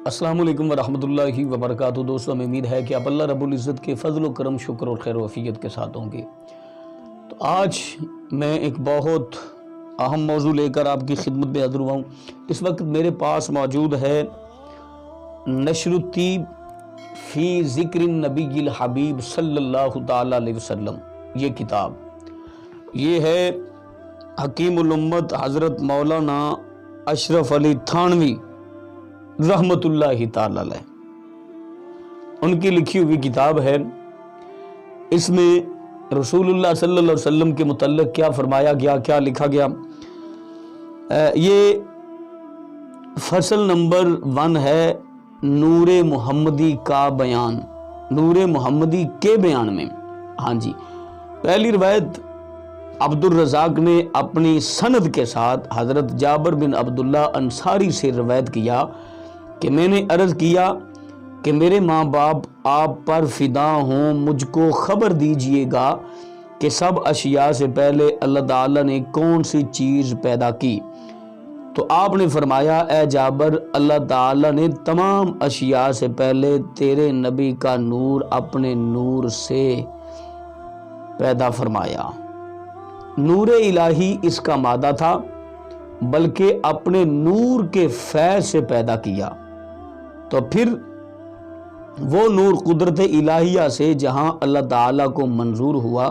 السلام علیکم ورحمۃ اللہ وبرکاتہ۔ دوستوں، ہمیں امید ہے کہ آپ اللہ رب العزت کے فضل و کرم، شکر اور خیر و عافیت کے ساتھ ہوں گے۔ تو آج میں ایک بہت اہم موضوع لے کر آپ کی خدمت میں حاضر ہوا ہوں۔ اس وقت میرے پاس موجود ہے نشر الطیب فی ذکر النبی الحبیب صلی اللہ تعالی علیہ وسلم، یہ کتاب، یہ ہے حکیم الامت حضرت مولانا اشرف علی تھانوی رحمت اللہ تعالی علیہ، ان کی لکھی ہوئی کتاب ہے۔ اس میں رسول اللہ صلی اللہ علیہ وسلم کے متعلق کیا فرمایا گیا، کیا لکھا گیا۔ یہ فصل نمبر 1 ہے، نور محمدی کا بیان، نور محمدی کے بیان میں۔ ہاں جی، پہلی روایت عبد الرزاق نے اپنی سند کے ساتھ حضرت جابر بن عبداللہ انصاری سے روایت کیا کہ میں نے عرض کیا کہ میرے ماں باپ آپ پر فدا ہوں، مجھ کو خبر دیجئے گا کہ سب اشیاء سے پہلے اللہ تعالیٰ نے کون سی چیز پیدا کی۔ تو آپ نے فرمایا، اے جابر، اللہ تعالیٰ نے تمام اشیاء سے پہلے تیرے نبی کا نور اپنے نور سے پیدا فرمایا۔ نور الہی اس کا مادہ تھا، بلکہ اپنے نور کے فیض سے پیدا کیا۔ تو پھر وہ نور قدرت الہیہ سے جہاں اللہ تعالیٰ کو منظور ہوا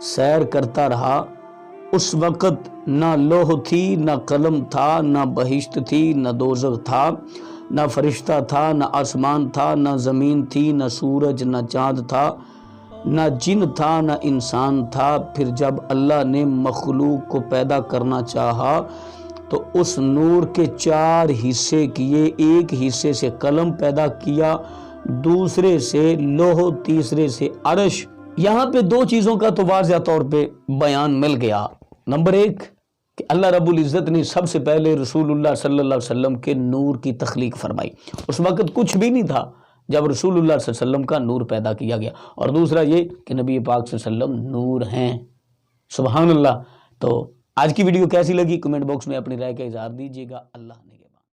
سیر کرتا رہا۔ اس وقت نہ لوح تھی، نہ قلم تھا، نہ بہشت تھی، نہ دوزخ تھا، نہ فرشتہ تھا، نہ آسمان تھا، نہ زمین تھی، نہ سورج، نہ چاند تھا، نہ جن تھا، نہ انسان تھا۔ پھر جب اللہ نے مخلوق کو پیدا کرنا چاہا تو اس نور کے 4 حصے کیے، ایک حصے سے قلم پیدا کیا، دوسرے سے لوح، تیسرے سے عرش۔ یہاں پہ 2 چیزوں کا تو واضح طور پہ بیان مل گیا۔ نمبر 1 کہ اللہ رب العزت نے سب سے پہلے رسول اللہ صلی اللہ علیہ وسلم کے نور کی تخلیق فرمائی۔ اس وقت کچھ بھی نہیں تھا جب رسول اللہ صلی اللہ علیہ وسلم کا نور پیدا کیا گیا۔ اور دوسرا یہ کہ نبی پاک صلی اللہ علیہ وسلم نور ہیں۔ سبحان اللہ۔ تو آج کی ویڈیو کیسی لگی، کمنٹ باکس میں اپنی رائے کا اظہار دیجیے گا۔ اللہ نے